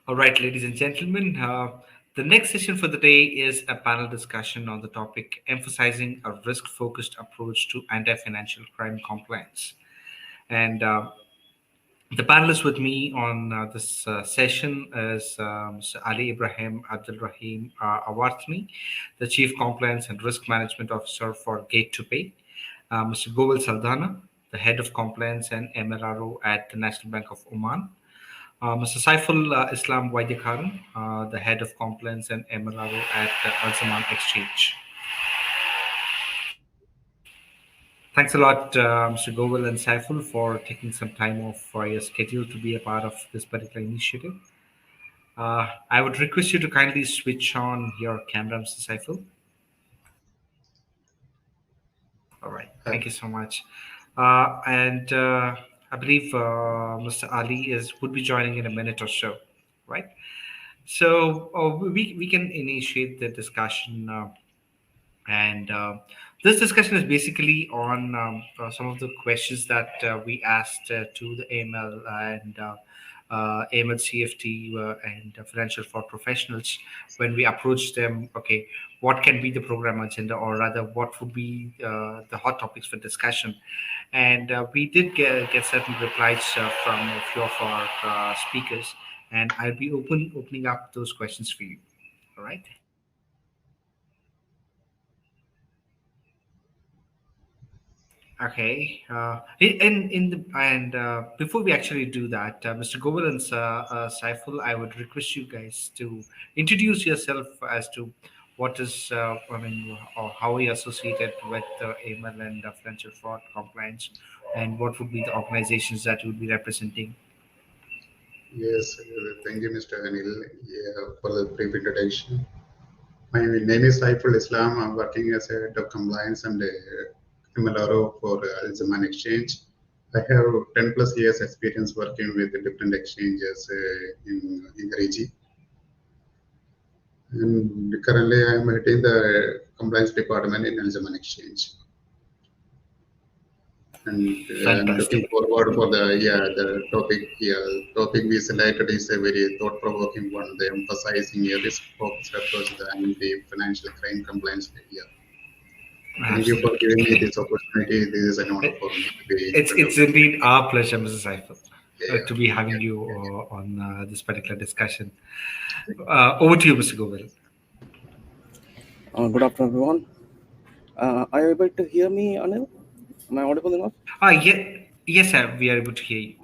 All right, ladies and gentlemen, the next session for the day is a panel discussion on the topic emphasizing a risk focused approach to anti financial crime compliance. And the panelists with me on this session is Mr. Ali Ibrahim, Abdel Rahim, Awartany, the Chief Compliance and Risk Management Officer for Gate to Pay, Mr. Govil Saldanha, the Head of Compliance and MLRO at the National Bank of Oman, Mr. Saiful Islam Vaidhyakkaran, the Head of Compliance and MLRO at Alzaman Exchange. Thanks a lot, Mr. Govil and Saiful, for taking some time off for your schedule to be a part of this particular initiative. I would request you to kindly switch on your camera, Mr. Saiful. All right, thank you so much. And I believe Mr. Ali would be joining in a minute or so, right? So we can initiate the discussion, and this discussion is basically on some of the questions that we asked to the AML and AML CFT and financial fraud professionals when we approached them. Okay, what can be the program agenda, or rather, what would be the hot topics for discussion? And we did get certain replies from a few of our speakers, and I'll be opening up those questions for you. All right. Okay. Before we actually do that, Mr. Govil and Saiful, I would request you guys to introduce yourself as to what is, or how are you associated with AML and financial fraud compliance, and what would be the organizations that you would be representing. Yes, thank you, Mr. Anil, for the brief introduction. My name is Saiful Islam. I'm working as a head of compliance and MLRO for Alzaman Exchange. I have 10 plus years experience working with different exchanges in the region. And currently I am heading the compliance department in Alzaman Exchange. And I'm looking forward for the topic we selected is a very thought-provoking one. They emphasizing a risk-focused approach to the financial crime compliance area. Thank you for giving me this opportunity. This is an honor for me to be. It's indeed our pleasure, Mrs. Saiful, to be having you on this particular discussion. Over to you, Mr. Govil. Good afternoon, everyone. Are you able to hear me, Anil? Am I audible enough? Yes, sir. We are able to hear you.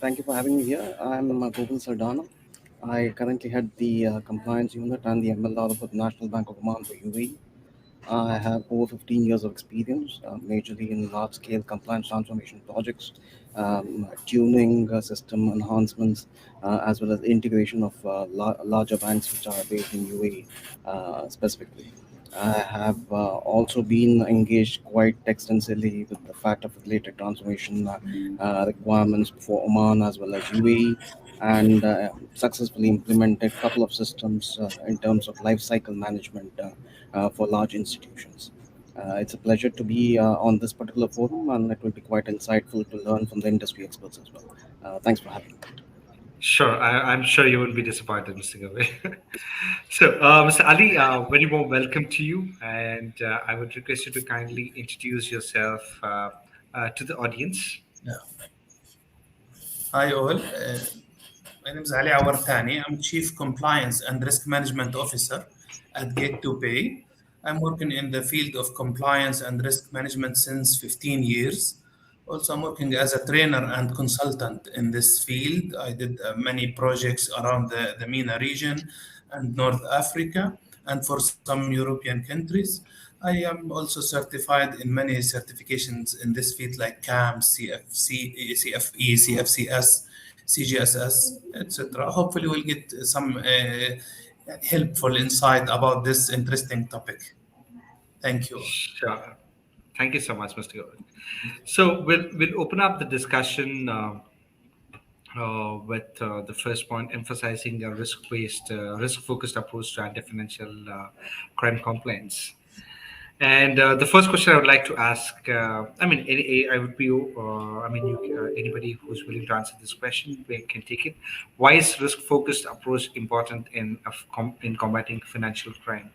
Thank you for having me here. I'm Govil Saldanha. I currently head the compliance unit and the MLRO for the National Bank of Oman for UAE. I have over 15 years of experience, majorly in large-scale compliance transformation projects, tuning system enhancements, as well as integration of larger banks which are based in UAE specifically. I have also been engaged quite extensively with the fact of related transformation requirements for Oman as well as UAE, and successfully implemented a couple of systems in terms of life cycle management for large institutions. It's a pleasure to be on this particular forum, and it will be quite insightful to learn from the industry experts as well. Thanks for having me. Sure, I'm sure you won't be disappointed, Mr. Govil. So, Mr. Ali, very warm welcome to you, and I would request you to kindly introduce yourself to the audience. Yeah. Hi all. My name is Ali Awartany. I'm Chief Compliance and Risk Management Officer at Gate to Pay. I'm working in the field of compliance and risk management since 15 years. Also, I'm working as a trainer and consultant in this field. I did many projects around the MENA region and North Africa, and for some European countries. I am also certified in many certifications in this field like CAMS, CFC, CFE, CFCS, CGSS, etc. Hopefully, we'll get some helpful insight about this interesting topic. Thank you. Sure. Thank you so much, Mr. Govil. So we'll open up the discussion with the first point, emphasizing a risk-based, risk-focused approach to anti-financial crime compliance. And the first question I would like to ask, I would be, anybody who's willing to answer this question, we can take it. Why is risk-focused approach important in combating financial crime?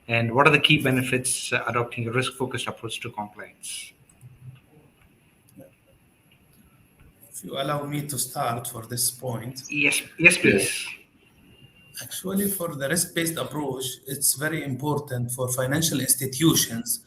And what are the key benefits adopting a risk-focused approach to compliance? If you allow me to start for this point, Yes, Yeah. please. actually, for the risk-based approach, it's very important for financial institutions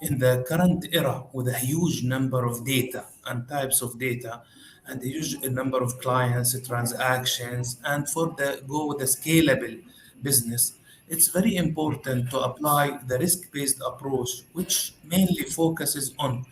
in the current era with a huge number of data and types of data and a huge number of clients, transactions, and for the go with the scalable business, it's very important to apply the risk-based approach, which mainly focuses on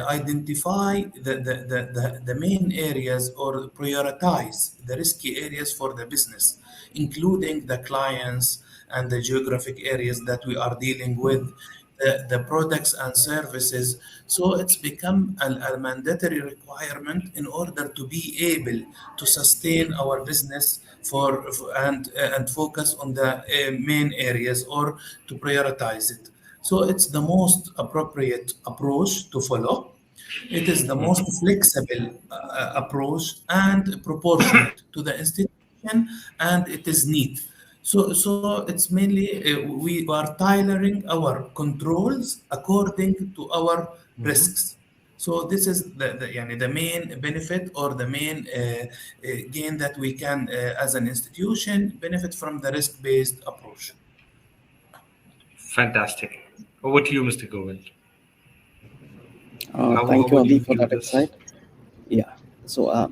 identify the main areas or prioritize the risky areas for the business, including the clients and the geographic areas that we are dealing with, the products and services. So it's become a mandatory requirement in order to be able to sustain our business and focus on the main areas or to prioritize it. So it's the most appropriate approach to follow. It is the most flexible approach and proportionate to the institution, and it is neat. So it's mainly we are tailoring our controls according to our Mhm. risks. So this is the main benefit or the main gain that we can, as an institution, benefit from the risk-based approach. Fantastic. Over to you, Mr. Govind. How Thank you, would Ali, you for view that this? insight. Yeah. So,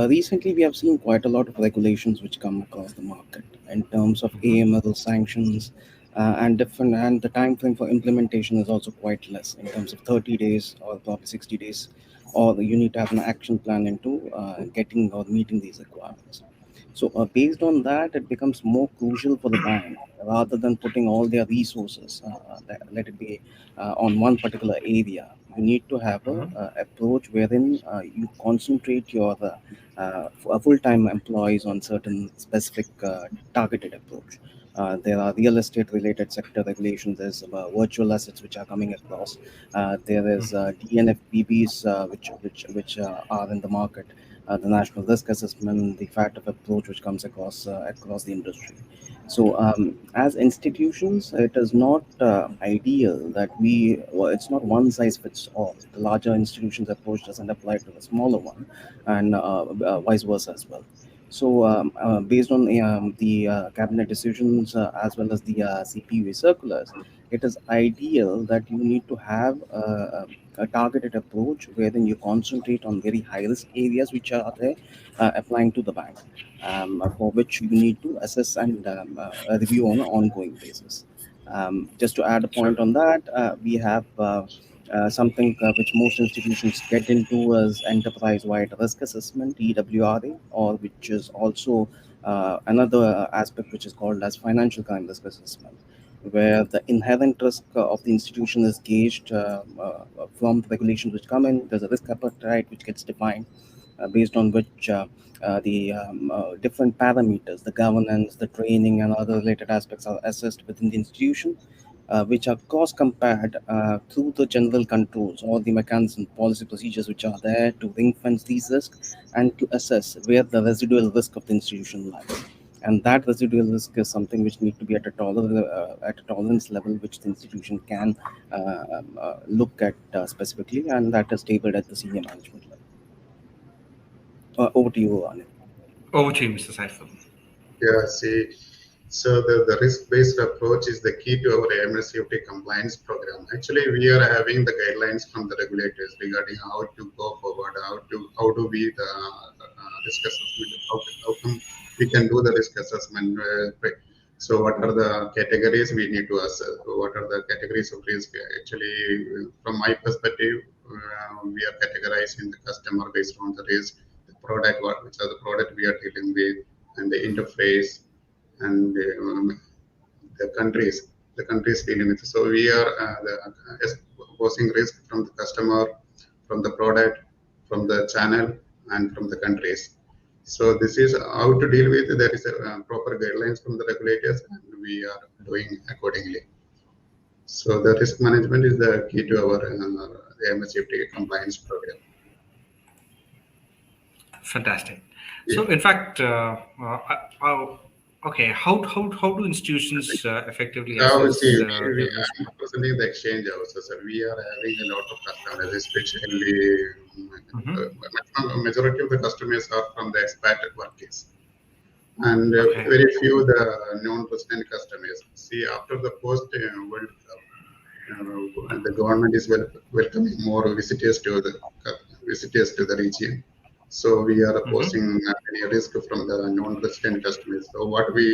recently, we have seen quite a lot of regulations which come across the market in terms of Mhm. AML sanctions, and different, and the time frame for implementation is also quite less in terms of 30 days or probably 60 days, or you need to have an action plan into getting or meeting these requirements. So, based on that, it becomes more crucial for the bank rather than putting all their resources, let it be on one particular area. You need to have Mhm. a approach wherein you concentrate your full-time employees on certain specific targeted approach. There are real estate related sector regulations. There's virtual assets which are coming across. There is Mhm. DNFBBs which are in the market. The national risk assessment, the fact of approach which comes across the industry. So, as institutions, it is not ideal that it's not one size fits all. The larger institutions approach doesn't apply to the smaller one, and vice versa as well. So, based on the cabinet decisions as well as the CPUA circulars, it is ideal that you need to have a targeted approach wherein you concentrate on very high risk areas which are there applying to the bank, for which you need to assess and review on an ongoing basis. Just to add a Sure. point on that, we have something which most institutions get into as enterprise-wide risk assessment (EWRA), or which is also another aspect which is called as financial crime risk assessment, where the inherent risk of the institution is gauged from the regulations which come in. There's a risk appetite which gets defined, based on which the different parameters, the governance, the training, and other related aspects are assessed within the institution, which are cross compared through the general controls or the mechanism, policy procedures which are there to ring fence these risks and to assess where the residual risk of the institution lies. And that residual risk is something which need to be at a tolerance level which the institution can look at specifically, and that is tabled at the senior management level. Over to you, Anil. Over to you, Mr. Saiful. Yeah, see, so the risk-based approach is the key to our AML safety compliance program. Actually, we are having the guidelines from the regulators regarding how to go forward, how do we the risk assessment, how come we can do the risk assessment. So what are the categories we need to assess? What are the categories of risk? Actually, from my perspective, we are categorizing the customer based on the risk, the product, which are the product we are dealing with, and the interface, and the countries dealing with. So we are posing risk from the customer, from the product, from the channel, and from the countries. So this is how to deal with. There is a proper guidelines from the regulators, and we are doing accordingly. So the risk management is the key to our MSFT compliance program. Fantastic. Yeah. So, in fact, okay, how do institutions effectively Now, see, assess we their risk? are representing the exchange also, so we are having a lot of customers, especially Hmm. majority of the customers are from the expat workers, and Okay. very few the non-resident customers. See, after the post World Cup, the government is welcoming more visitors to the region. So we are Hmm. posing any risk from the non-resident customers. So what we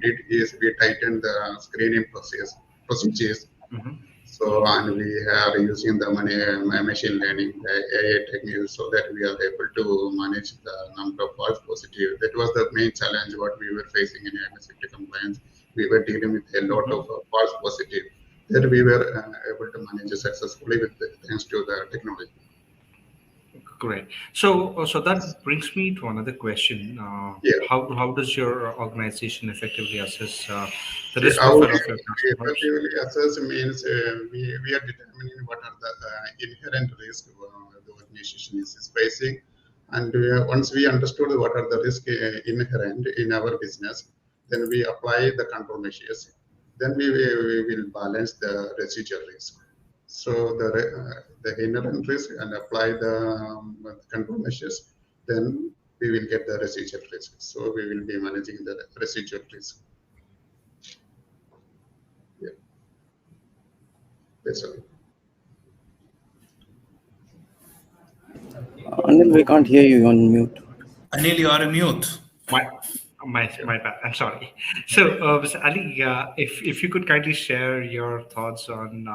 did is we tightened the screening procedures. Hmm. So and we are using the machine learning, the AI techniques, so that we are able to manage the number of false positive. That was the main challenge what we were facing in MSFT compliance. We were dealing with a lot of Hmm. false positive that we were able to manage successfully with thanks to the technology. Great. So that brings me to another question. Yeah. How does your organization effectively assess the See, risk how profile we of your customers? effectively assess means we are determining what are the inherent risks the organization is facing. And once we understood what are the risks inherent in our business, then we apply the control measures. Then we will balance the residual risk. So the inherent risk and apply the control measures, then we will get the residual risk. So we will be managing the residual risk. Yeah, that's all. Anil, we can't hear you. You're on mute. Anil, you are on mute. My my bad. I'm sorry. So, Mr. Ali, if you could kindly share your thoughts on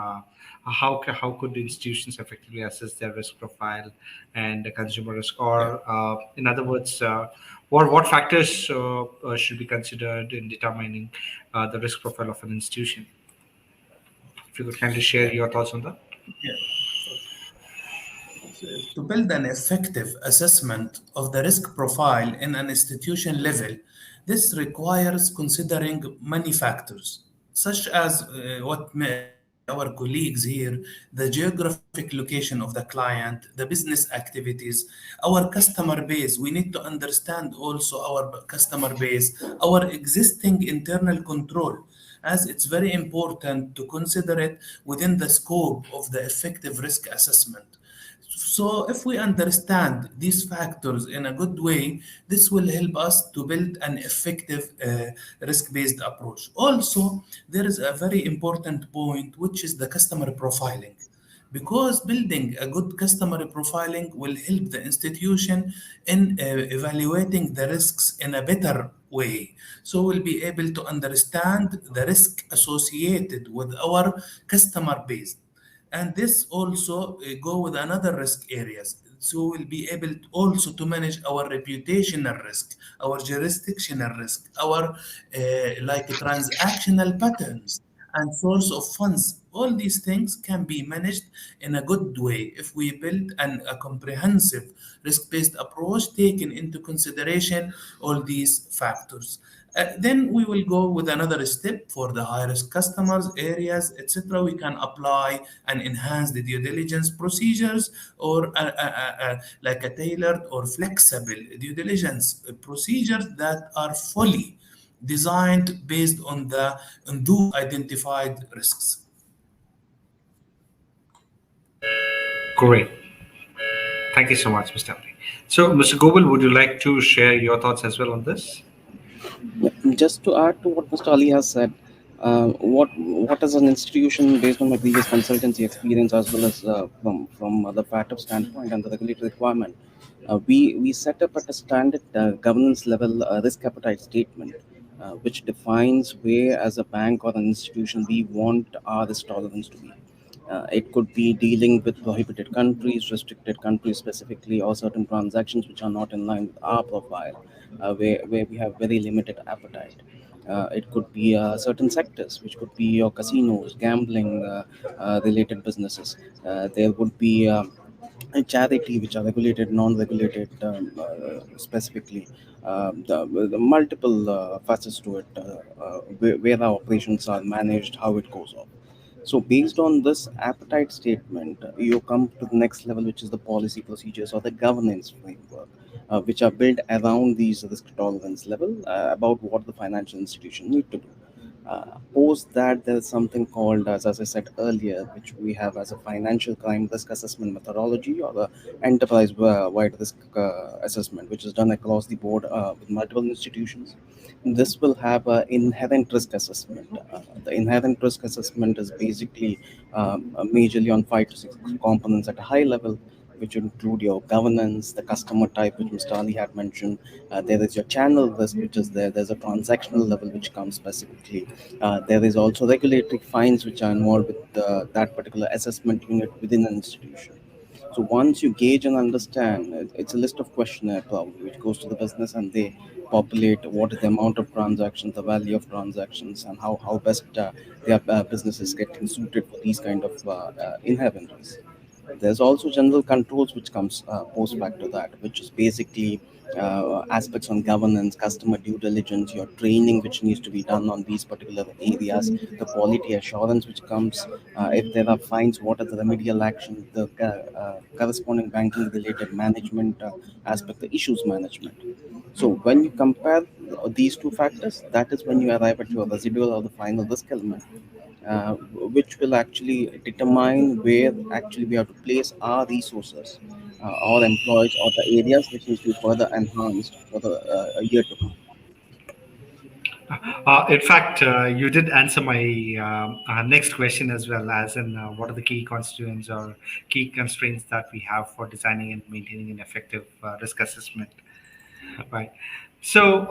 how could institutions effectively assess their risk profile and the consumer risk, Yeah. or in other words, what factors should be considered in determining the risk profile of an institution? If you could kindly share your thoughts on that. Yeah. To build an effective assessment of the risk profile in an institution level, this requires considering many factors, such as what mentioned by our colleagues here: the geographic location of the client, the business activities, our customer base. We need to understand also our customer base, our existing internal control, as it's very important to consider it within the scope of the effective risk assessment. So, if we understand these factors in a good way, this will help us to build an effective risk based approach. Also, there is a very important point, which is the customer profiling. Because building a good customer profiling will help the institution in evaluating the risks in a better way. So we'll be able to understand the risk associated with our customer base, and this also go with another risk areas, so we'll be able also to manage our reputational risk, our jurisdictional risk, our like transactional patterns and source of funds. All these things can be managed in a good way if we build a comprehensive risk-based approach taking into consideration all these factors. Then we will go with another step for the high risk customers, areas, etc. We can apply and enhance the due diligence procedures, or like a tailored or flexible due diligence procedures that are fully designed based on those identified risks. Great. Thank you so much, Mr. Ali. So, Mr. Govil, would you like to share your thoughts as well on this? Just to add to what Mr. Ali has said, what is an institution, based on my previous consultancy experience as well as from the FATF standpoint and the regulatory requirement, we set up at a standard governance level risk appetite statement, which defines where, as a bank or an institution, we want our risk tolerance to be. It could be dealing with prohibited countries, restricted countries specifically, or certain transactions which are not in line with our profile, where we have very limited appetite. It could be certain sectors, which could be your casinos, gambling related businesses. There would be a charity, which are regulated, non-regulated, specifically. The multiple facets to it, where our operations are managed, how it goes on. So based on this appetite statement, you come to the next level, which is the policy procedures or the governance framework, which are built around these risk tolerance level about what the financial institution need to do. Post that, there is something called, as I said earlier, which we have as a financial crime risk assessment methodology or the enterprise-wide risk assessment, which is done across the board with multiple institutions. This will have an inherent risk assessment. The inherent risk assessment is basically majorly on 5 to 6 components at a high level, which include your governance, the customer type, which Mr. Ali had mentioned. There is your channel risk, which is there. There's a transactional level, which comes specifically. There is also regulatory fines, which are involved with that particular assessment unit within an institution. So once you gauge and understand, it's a list of questionnaire probably, which goes to the business and they populate what is the amount of transactions, the value of transactions, and how best their business is getting suited for these kind of inherent risks. There's also general controls which comes post back to that, which is basically aspects on governance, customer due diligence, your training which needs to be done on these particular areas, the quality assurance which comes, if there are fines, what are the remedial actions, the corresponding banking related management aspect, the issues management. So when you compare these two factors, that is when you arrive at your residual or the final risk element, which will actually determine where actually we have to place our resources, our employees, or the areas which needs to be further enhanced for the a year to come. In fact, you did answer my next question as well, as in what are the key constituents or key constraints that we have for designing and maintaining an effective risk assessment, right? So,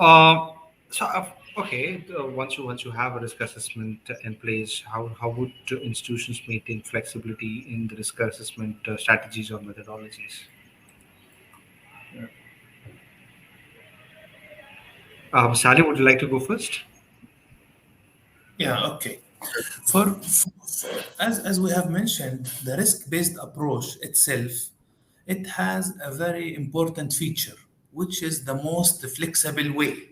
okay, once you have a risk assessment in place, how would institutions maintain flexibility in the risk assessment strategies or methodologies? Sally, would you like to go first? Yeah, okay. As we have mentioned, the risk-based approach itself, it has a very important feature, which is the most flexible way.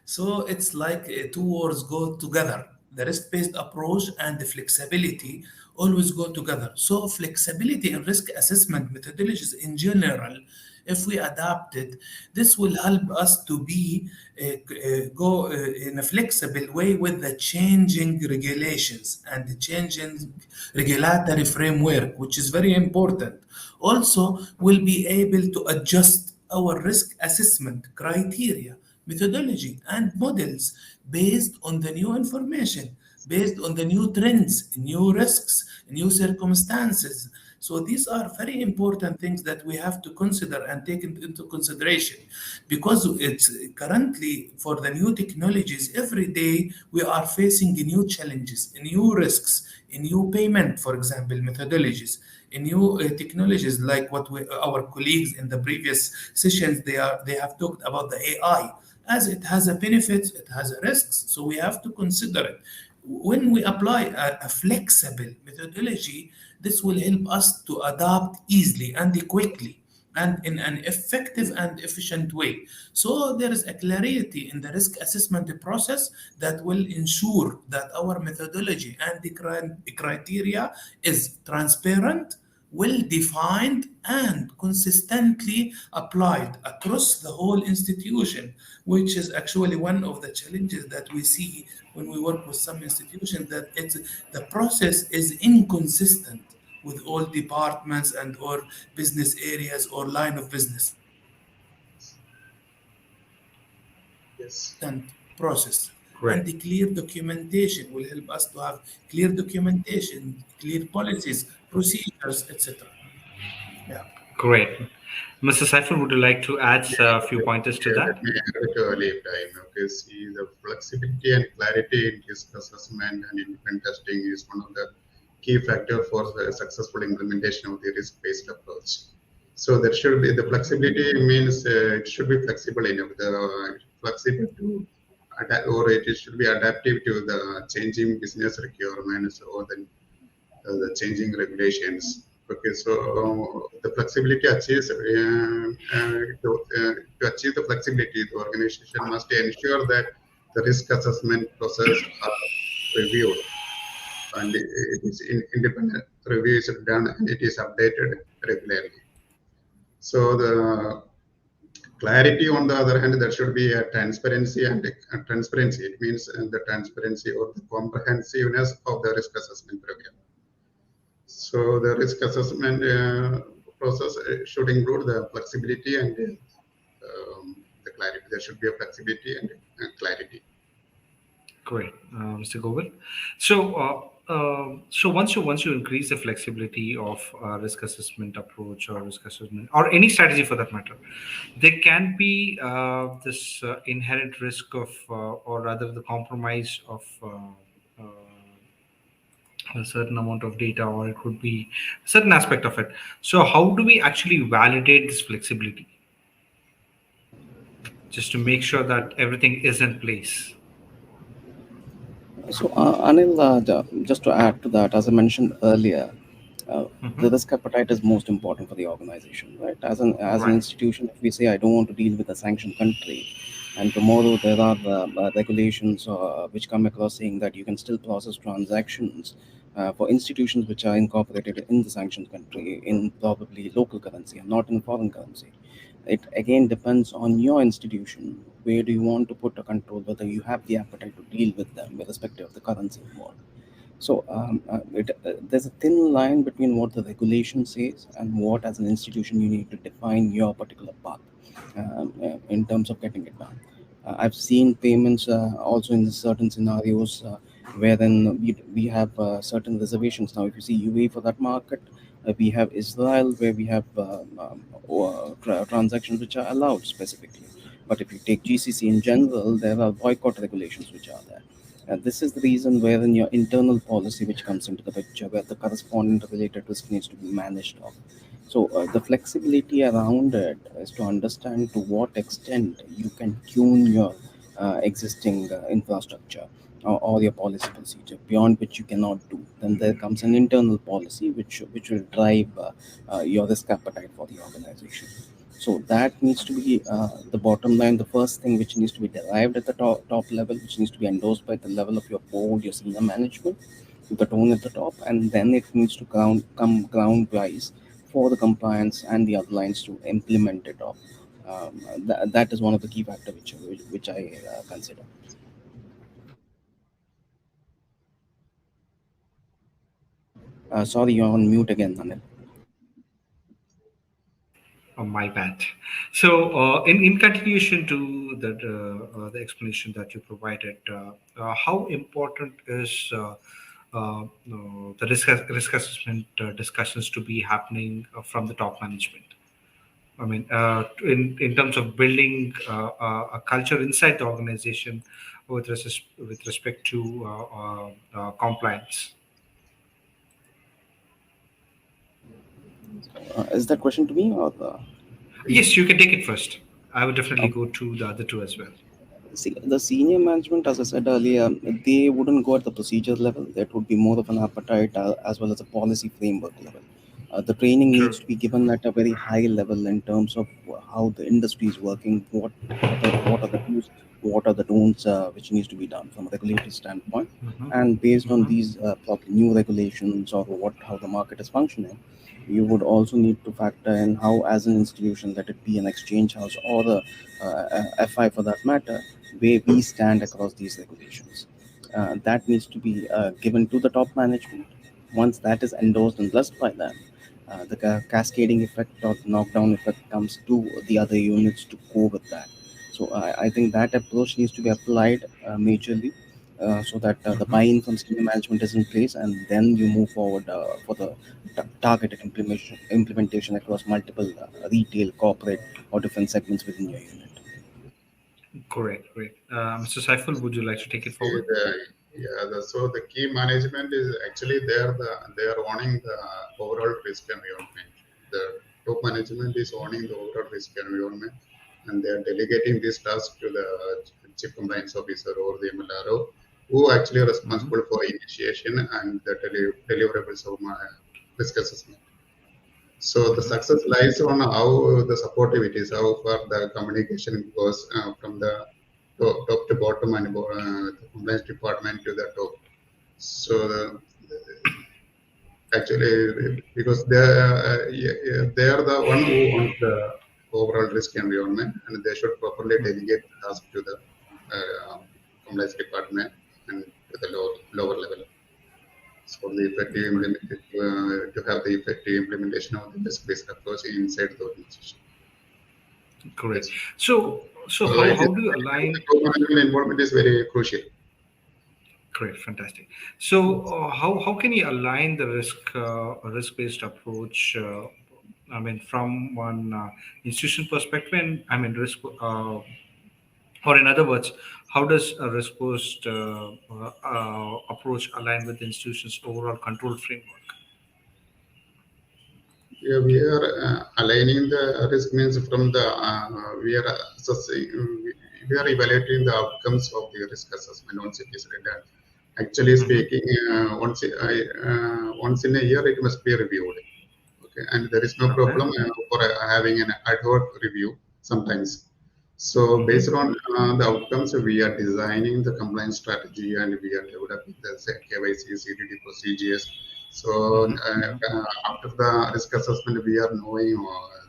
So it's like two words go together. The risk-based approach and the flexibility always go together. So flexibility in risk assessment methodologies in general, if we adapt it, this will help us to be go in a flexible way with the changing regulations and the changing regulatory framework, which is very important. Also, we'll be able to adjust our risk assessment criteria, methodology, and models based on the new information, based on the new trends, new risks, new circumstances. So these are very important things that we have to consider and take into consideration, because it's currently for the new technologies. Every day we are facing new challenges, new risks, new payment, for example, methodologies, new technologies like what our colleagues in the previous sessions they have talked about the AI. As it has a benefits, it has a risks, so we have to consider it. When we apply a flexible methodology, this will help us to adapt easily and quickly and in an effective and efficient way. So there is a clarity in the risk assessment process that will ensure that our methodology and the criteria is transparent, well defined, and consistently applied across the whole institution, which is actually one of the challenges that we see when we work with some institutions, that it's the process is inconsistent with all departments and or business areas or line of business. Yes. And process Great. and the clear documentation will help us to have clear documentation, clear policies, procedures, etc. Yeah. Great. Mr. Saiful, would you like to add a few pointers to Yeah, let that? me add it early time. Okay, see, the flexibility and clarity in risk assessment and independent testing is one of the key factor for the successful implementation of the risk-based approach. So there should be the flexibility means it should be flexible enough. The flexible to adapt, or it should be adaptive to the changing business requirements or the changing regulations. Okay, so the flexibility achieves to achieve the flexibility, the organization must ensure that the risk assessment process are reviewed and it is independent review is done and it is updated regularly. So the clarity on the other hand, there should be a transparency and a transparency. It means the transparency or the comprehensiveness of the risk assessment program. So the risk assessment process should include the flexibility and the clarity. There should be a flexibility and clarity. Great, Mr. Govil. So once you increase the flexibility of risk assessment approach or risk assessment or any strategy for that matter, there can be this inherent risk of, or rather, the compromise of a certain amount of data, or it could be a certain aspect of it. So how do we actually validate this flexibility, just to make sure that everything is in place? So, Anil, just to add to that, as I mentioned earlier, the risk appetite is most important for the organization, right? As an Right. institution, if we say I don't want to deal with a sanctioned country, and tomorrow there are regulations which come across saying that you can still process transactions for institutions which are incorporated in the sanctioned country in probably local currency and not in foreign currency. It again depends on your institution. Where do you want to put a control? Whether you have the appetite to deal with them, irrespective of the currency involved. So there's a thin line between what the regulation says and what, as an institution, you need to define your particular path in terms of getting it done. I've seen payments also in certain scenarios wherein we have certain reservations. Now, if you see UAE for that market, we have Israel where we have transactions which are allowed specifically. But if you take GCC in general, there are boycott regulations which are there. This is the reason wherein your internal policy which comes into the picture, where the correspondent related risk needs to be managed of. So the flexibility around it is to understand to what extent you can tune your existing infrastructure or your policy procedure, beyond which you cannot do. Then there comes an internal policy which will drive your risk appetite for the organization. So that needs to be the bottom line, the first thing which needs to be derived at the top level, which needs to be endorsed by the level of your board, your senior management, with the tone at the top, and then it needs to come ground wise for the compliance and the other lines to implement it off. That is one of the key factors which I consider. Sorry, you're on mute again, Anil. Oh, my bad. So, in continuation to the explanation that you provided, how important is the risk assessment discussions to be happening from the top management? I mean, in terms of building a culture inside the organization with respect to compliance. Is that question to me or the? Yes, you can take it first. I would definitely Okay. go to the other two as well. See, the senior management, as I said earlier, they wouldn't go at the procedure level. That would be more of an appetite as well as a policy framework level. The training True. needs to be given at a very high level in terms of how the industry is working, what are the do's, what are the don'ts, which needs to be done from a regulatory standpoint. Hmm. And based on Hmm. these probably new regulations or how the market is functioning, you would also need to factor in how, as an institution, let it be an exchange house or a FI for that matter, where we stand across these regulations. That needs to be given to the top management. Once that is endorsed and blessed by them, the cascading effect or knockdown effect comes to the other units to go with that. So I think that approach needs to be applied majorly, so that the Hmm. buy-in from senior management is in place, and then you move forward for the targeted implementation across multiple retail, corporate, or different segments within your unit. Great, great. Mr. Saiful, would you like to take it See, forward? so the key management is actually they are owning the overall risk environment. The top management is owning the overall risk environment, and they are delegating this task to the chief compliance officer or the MLRO, who actually are Hmm. responsible for initiation and the deliverables of my risk assessment. So the Hmm. success lies on how the supportive it is, how far the communication goes from the top to bottom and the compliance department to the top. So actually, because they are the one who owns the overall risk environment, and they should properly delegate the task to the compliance department and to the lower level. So the effective to have the effective implementation of the risk-based approach inside the organization. Great. Yes. So how do you align? The co-management involvement is very crucial. Great, fantastic. So, how can you align the risk-based approach? I mean, from one institution perspective, and I mean risk, or in other words, how does a risk-based approach align with the institution's overall control framework? Yeah, we are aligning the risk means from the we are assessing, we are evaluating the outcomes of the risk assessment once it is done. Actually speaking, once in a year it must be reviewed. Okay, and there is no problem for having an ad hoc review sometimes. So based on the outcomes, we are designing the compliance strategy and we are developing the KYC, CDD procedures. So after the risk assessment, we are knowing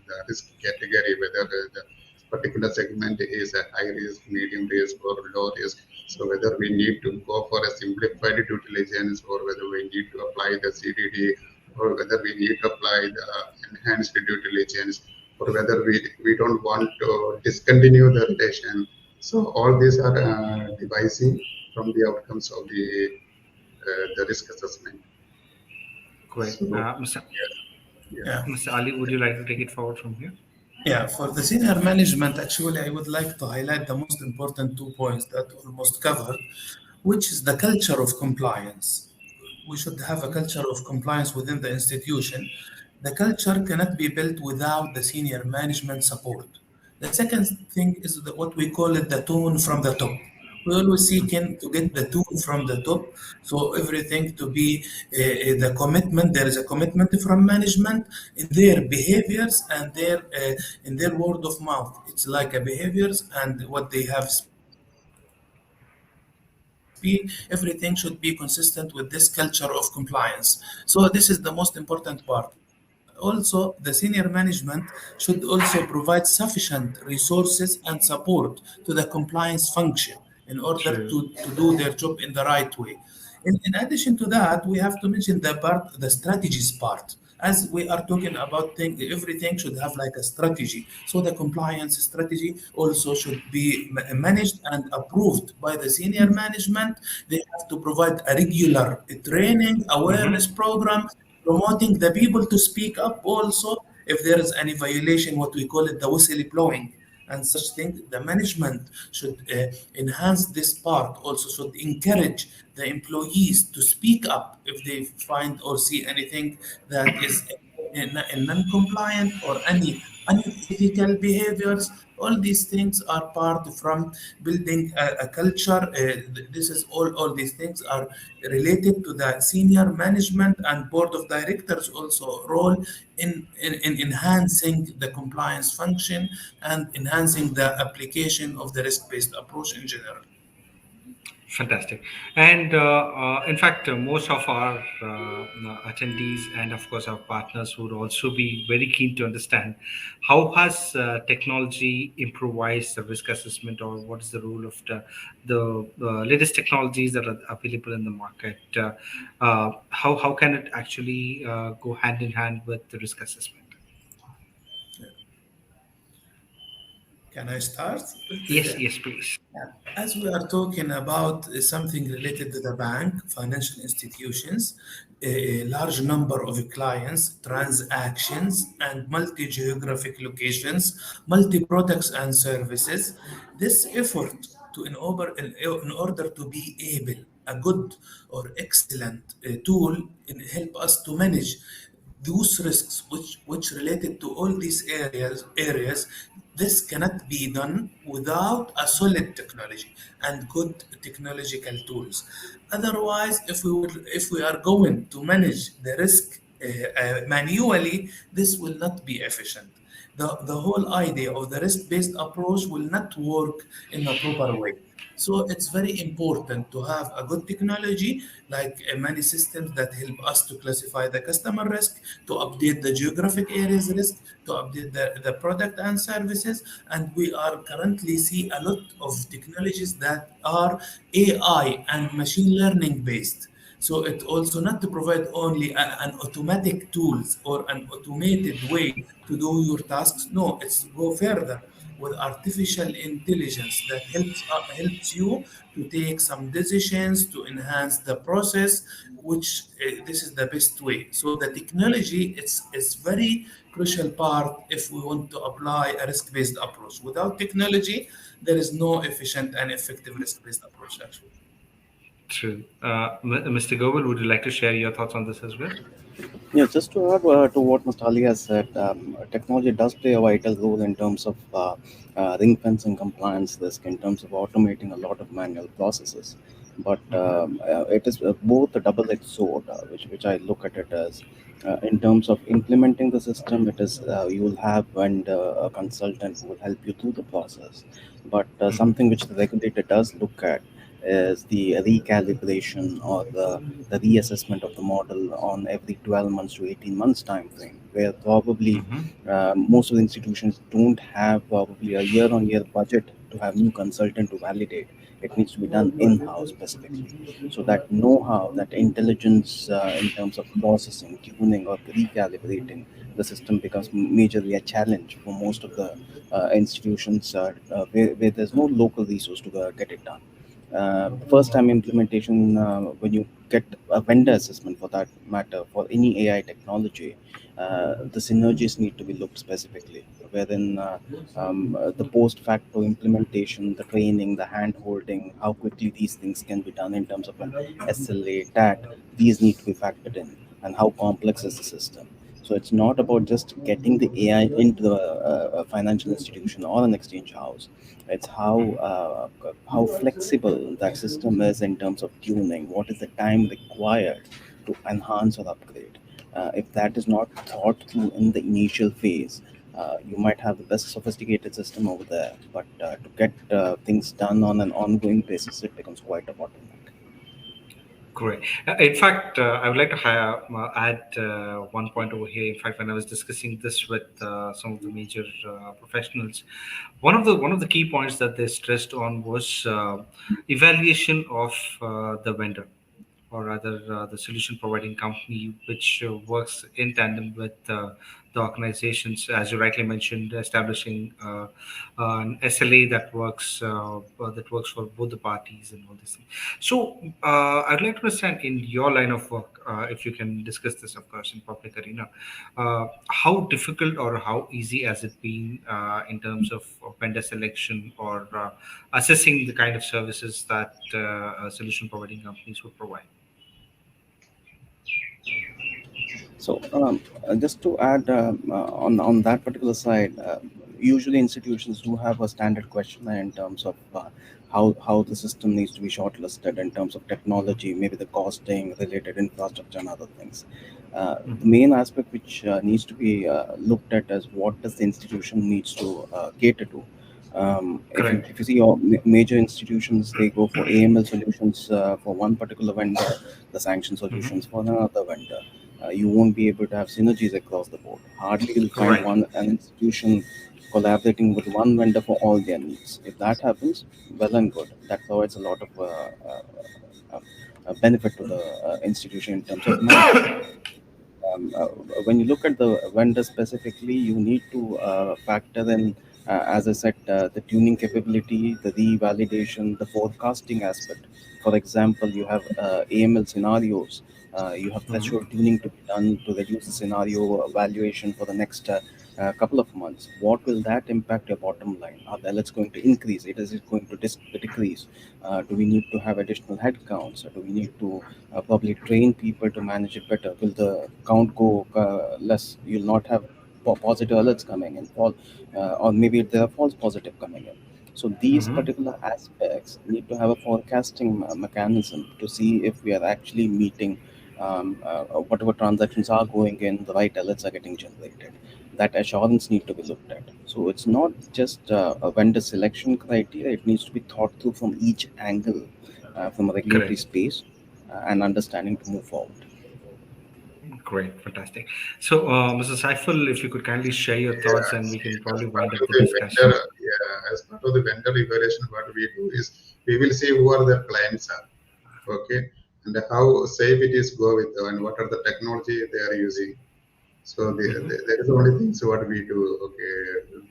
the risk category, whether the particular segment is a high risk, medium risk, or low risk. So whether we need to go for a simplified due diligence or whether we need to apply the CDD or whether we need to apply the enhanced due diligence or whether we don't want to discontinue the relation. So all these are devising from the outcomes of the risk assessment. Great. So, Mr. Ali, would you like to take it forward from here? Yeah, for the senior management, actually, I would like to highlight the most important 2 points that almost covered, which is the culture of compliance. We should have a culture of compliance within the institution. The culture cannot be built without the senior management support. The second thing is what we call it the tone from the top. We always seeking to get the tone from the top, so everything to be the commitment. There is a commitment from management in their behaviors and in their word of mouth. It's like a behaviors and what they have everything should be consistent with this culture of compliance. So this is the most important part. Also, the senior management should also provide sufficient resources and support to the compliance function in order to do their job in the right way. In addition to that, we have to mention the strategies part. As we are talking about everything should have like a strategy. So the compliance strategy also should be managed and approved by the senior management. They have to provide a regular training, awareness program, promoting the people to speak up also if there is any violation, what we call it the whistle blowing and such thing. The management should enhance this part, also should encourage the employees to speak up if they find or see anything that is in non-compliant or any unethical behaviors. All these things are part from building a culture. This is all these things are related to the senior management and board of directors also role in enhancing the compliance function and enhancing the application of the risk-based approach in general. Fantastic. And in fact, most of our attendees and, of course, our partners would also be very keen to understand how has technology improvised the risk assessment, or what is the role of the latest technologies that are available in the market? How can it actually go hand in hand with the risk assessment? Can I start? Yes, please. As we are talking about something related to the bank, financial institutions, a large number of clients, transactions, and multi-geographic locations, multi-products and services, this effort to in order to be able, a good or excellent tool in help us to manage those risks which related to all these areas. This cannot be done without a solid technology and good technological tools. Otherwise, if we are going to manage the risk manually, this will not be efficient. the whole idea of the risk-based approach will not work in a proper way. So it's very important to have a good technology like many systems that help us to classify the customer risk, to update the geographic areas risk, to update the product and services. And we are currently see a lot of technologies that are AI and machine learning based. So it also not to provide only an automatic tools or an automated way to do your tasks. No, it's go further with artificial intelligence that helps you to take some decisions to enhance the process, which this is the best way. So the technology it's very crucial part if we want to apply a risk-based approach. Without technology, there is no efficient and effective risk-based approach actually. True. Mr. Govil, would you like to share your thoughts on this as well? Yeah, just to add to what Mr. Ali has said, technology does play a vital role in terms of ring fencing compliance risk, in terms of automating a lot of manual processes. But it is both a double-edged sword, which I look at it as. In terms of implementing the system, it is you will have a consultant who will help you through the process. But something which the regulator does look at is the recalibration or the reassessment of the model on every 12 months to 18 months time frame, where probably Mm-hmm. most of the institutions don't have probably a year-on-year budget to have new consultant to validate. It needs to be done in-house specifically. So that know-how, that intelligence in terms of processing, tuning, or recalibrating the system becomes majorly a challenge for most of the institutions where there's no local resource to get it done. First time implementation, when you get a vendor assessment for that matter for any AI technology, the synergies need to be looked specifically, wherein the post facto implementation, the training, the hand holding, how quickly these things can be done in terms of an SLA, TAT, these need to be factored in, and how complex is the system. So it's not about just getting the AI into the financial institution or an exchange house. It's how flexible that system is in terms of tuning. What is the time required to enhance or upgrade? If that is not thought through in the initial phase, you might have the best sophisticated system over there, but to get things done on an ongoing basis, it becomes quite a bottleneck. Great. In fact, I would like to add one point over here. In fact, when I was discussing this with some of the major professionals, one of the key points that they stressed on was evaluation of the vendor, or rather the solution providing company, which works in tandem with the organizations, as you rightly mentioned, establishing an SLA that works for both the parties and all this thing. So I'd like to understand, in your line of work, if you can discuss this, of course, in public arena, how difficult or how easy has it been in terms of vendor selection, or assessing the kind of services that solution providing companies would provide? So, just to add on that particular side, usually institutions do have a standard questionnaire in terms of how the system needs to be shortlisted in terms of technology, maybe the costing, related infrastructure, and other things. The Mhm. main aspect which needs to be looked at is what does the institution needs to cater to. Correct. If you see all major institutions, they go for AML solutions for one particular vendor, the sanction Hmm. solutions for another vendor. You won't be able to have synergies across the board. Hardly you'll find Right. an institution collaborating with one vendor for all their needs. If that happens, well and good. That provides a lot of benefit to the institution in terms of management. When you look at the vendor specifically, you need to factor in, as I said, the tuning capability, the revalidation, the forecasting aspect. For example, you have AML scenarios. You have Hmm. threshold tuning to be done to reduce the scenario evaluation for the next couple of months. What will that impact your bottom line? Are the LS going to increase? Is it going to decrease? Do we need to have additional headcounts? Or do we need to probably train people to manage it better? Will the count go less? You'll not have positive alerts coming in, or maybe there are false positive coming in. So these Hmm. particular aspects need to have a forecasting mechanism to see if we are actually meeting whatever transactions are going in, the right alerts are getting generated. that assurance need to be looked at. So it's not just a vendor selection criteria; it needs to be thought through from each angle, from a regulatory Correct. space and understanding to move forward. Great. Fantastic. So, Mr. Saiful, if you could kindly share your thoughts, Yeah, and we see, can as probably part wind of up the the vendor, discussion. yeah, as part of the vendor evaluation, what we do is we will see who are their clients are, okay, and how safe it is go with them, and what are the technology they are using. So Hmm. that is the only things what we do. Okay,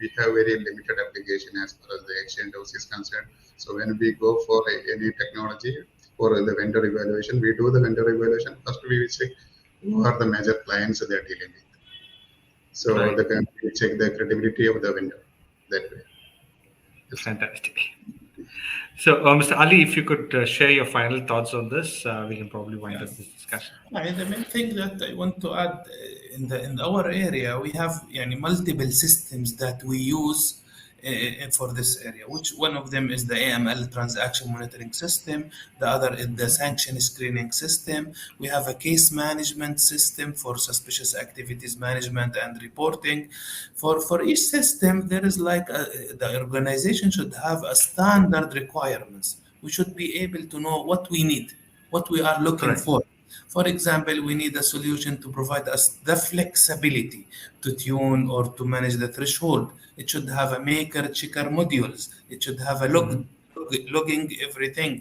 we have very limited application as far as the exchange house is concerned. So when we go for any technology for the vendor evaluation, we do the vendor evaluation. First, we will check who are the major clients they are dealing with. So Right. we check the credibility of the vendor that way. Yes. Fantastic. So, Mr. Ali, if you could share your final thoughts on this, we can probably wind Yeah. up this discussion. I mean, the main thing that I want to add in our area, we have multiple systems that we use for this area. Which one of them is the AML transaction monitoring system. The other is the Hmm. sanction screening system. We have a case management system for suspicious activities management and reporting. For each system, there is the organization should have a standard requirements. We should be able to know what we need, what we are looking Correct. for. For example, we need a solution to provide us the flexibility to tune or to manage the threshold. It should have a maker checker modules. It should have a Hmm. logging everything.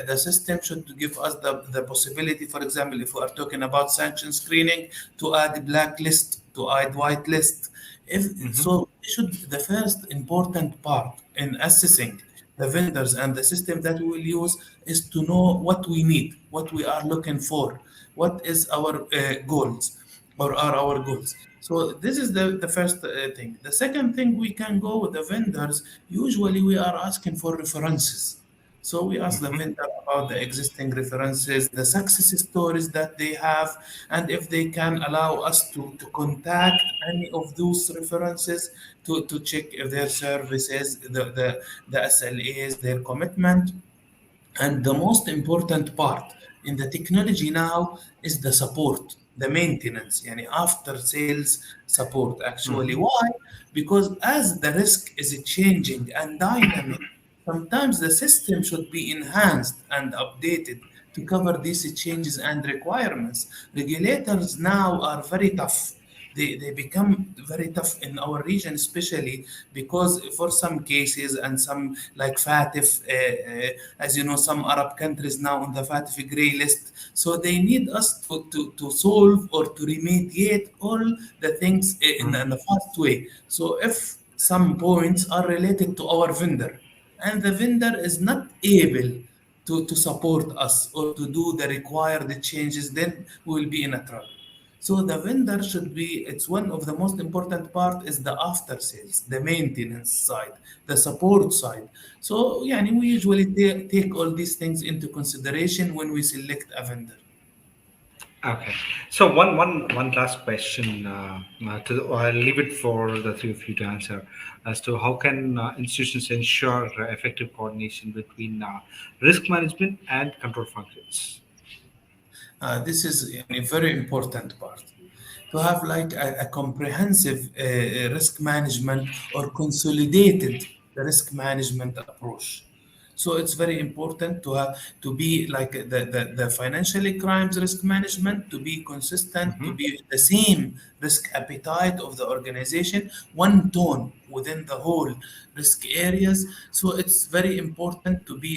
The system should give us the possibility, for example, if we are talking about sanction screening, to add blacklist, to add whitelist. If Hmm. so, the first important part in assessing the vendors and the system that we will use is to know what we need, what we are looking for, what is our goals or are our goals. So this is the first thing. The second thing, we can go with the vendors. Usually we are asking for references. So we ask the Hmm. vendor about the existing references, the success stories that they have, and if they can allow us to contact any of those references to check if their services, the SLAs, their commitment. And the most important part in the technology now is the support, the maintenance, after sales support actually. Hmm. Why? Because as the risk is changing and dynamic, sometimes the system should be enhanced and updated to cover these changes and requirements. Regulators now are very tough. They become very tough in our region, especially because for some cases and some like FATF, as you know, some Arab countries now on the FATF grey list. So they need us to solve or to remediate all the things in a fast way. So if some points are related to our vendor and the vendor is not able to support us or to do the required changes, then we will be in a trouble. So the vendor should be, it's one of the most important part is the after sales, the maintenance side, the support side. So we usually take all these things into consideration when we select a vendor. Okay. So one last question. I'll leave it for the three of you to answer as to how can institutions ensure effective coordination between risk management and control functions. This is a very important part. To have like a comprehensive risk management or consolidated risk management approach. So it's very important to be like the financial crimes risk management to be consistent, to Hmm. be the same risk appetite of the organization, one tone within the whole risk areas. So it's very important to be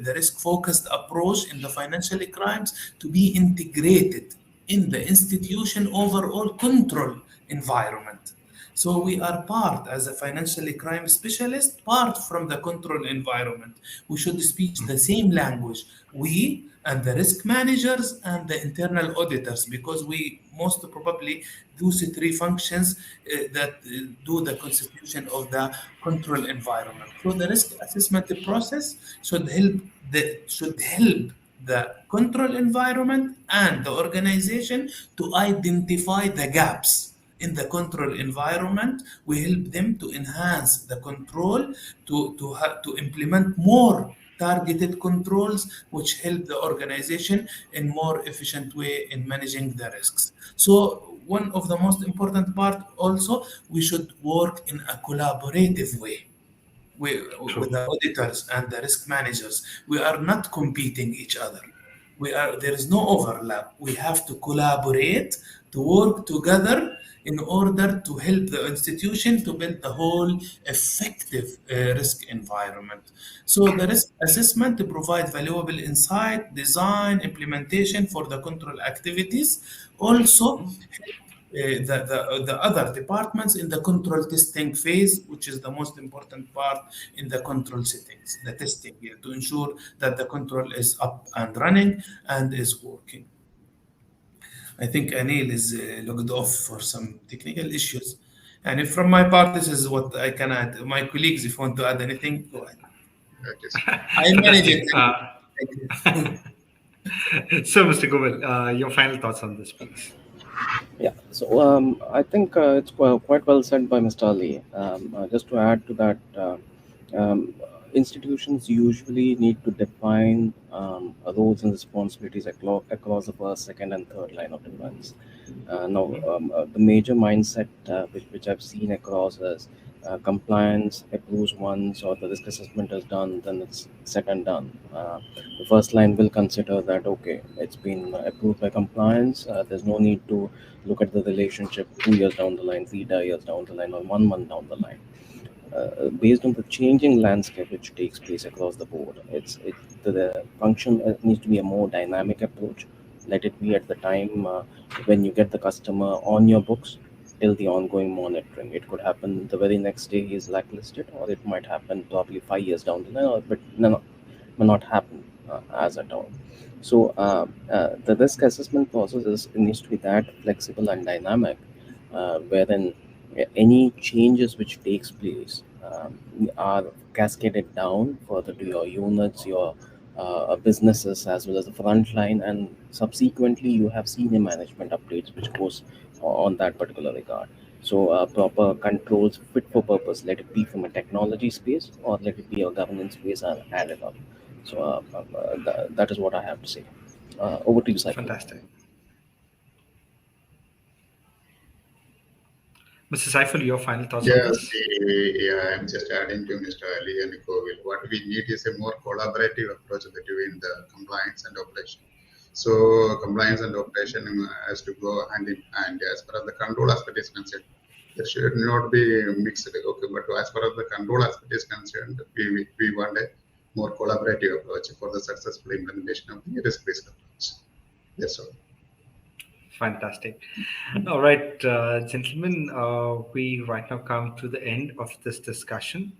the risk focused approach in the financial crimes to be integrated in the institution overall control environment. So we are part as a financial crime specialist, part from the control environment. We should speak the same language. We and the risk managers and the internal auditors, because we most probably do the three functions that do the constitution of the control environment. So the risk assessment process should help the control environment and the organization to identify the gaps in the control environment. We help them to enhance the control, to implement more targeted controls, which help the organization in more efficient way in managing the risks. So one of the most important part also, we should work in a collaborative way with True. the auditors and the risk managers. We are not competing each other. There is no overlap. We have to collaborate to work together in order to help the institution to build the whole effective risk environment. So the risk assessment to provide valuable insight, design, implementation for the control activities. Also the other departments in the control testing phase, which is the most important part in the control settings, the testing here, to ensure that the control is up and running and is working. I think Anil is logged off for some technical issues. And if from my part, this is what I can add. My colleagues, if you want to add anything, go ahead. Okay, sir. I manage Fantastic. it. Thank you. So, Mr. Govil, your final thoughts on this, please. Yeah, so I think it's quite well said by Mr. Ali. Just to add to that, um, institutions usually need to define roles and responsibilities across the first, second, and third line of defense. Now, the major mindset which I've seen across is compliance approves once or the risk assessment is done, then it's set and done. The first line will consider that, okay, it's been approved by compliance. There's no need to look at the relationship 2 years down the line, 3 years down the line, or 1 month down the line. Based on the changing landscape which takes place across the board, the function needs to be a more dynamic approach. Let it be at the time when you get the customer on your books till the ongoing monitoring. It could happen the very next day he is blacklisted, or it might happen probably 5 years down the line, but no, may not happen as at all. So the risk assessment process needs to be that flexible and dynamic, wherein any changes which takes place are cascaded down further to your units, your businesses, as well as the front line, and subsequently you have senior management updates which goes on that particular regard. So proper controls fit for purpose, let it be from a technology space or let it be a governance space, are added up. So that is what I have to say. Over to you, Saiful. Fantastic. Mr. Saiful, your final thoughts on Yeah, this? yeah, I'm just adding to Mr. Ali and Govil. What we need is a more collaborative approach between the compliance and operation. So compliance and operation has to go hand in hand. As far as the control aspect is concerned, there should not be mixed. Okay, but as far as the control aspect is concerned, we want a more collaborative approach for the successful implementation of the risk-based approach. That's all. Fantastic. All right, gentlemen, we right now come to the end of this discussion.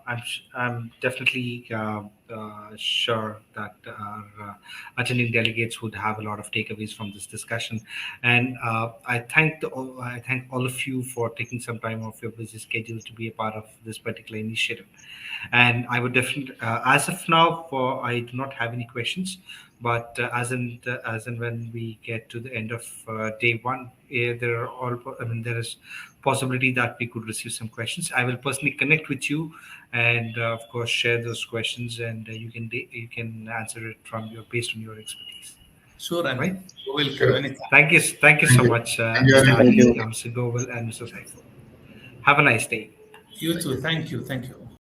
I'm definitely sure that our attending delegates would have a lot of takeaways from this discussion, and I thank all of you for taking some time off your busy schedule to be a part of this particular initiative. And I would definitely, as of now, I do not have any questions. But as and when we get to the end of day one, there are there is possibility that we could receive some questions. I will personally connect with you, and of course share those questions, and you can answer it from your based on your expertise. Sure, Anil. Right? You're welcome Sure. anytime. Thank you so Thank you. much, Thank you, Mr. Anil. Thank Ali, you. Mr. Govil, and Mr. Saiful. Have a nice day. You too. Thank you. Thank you.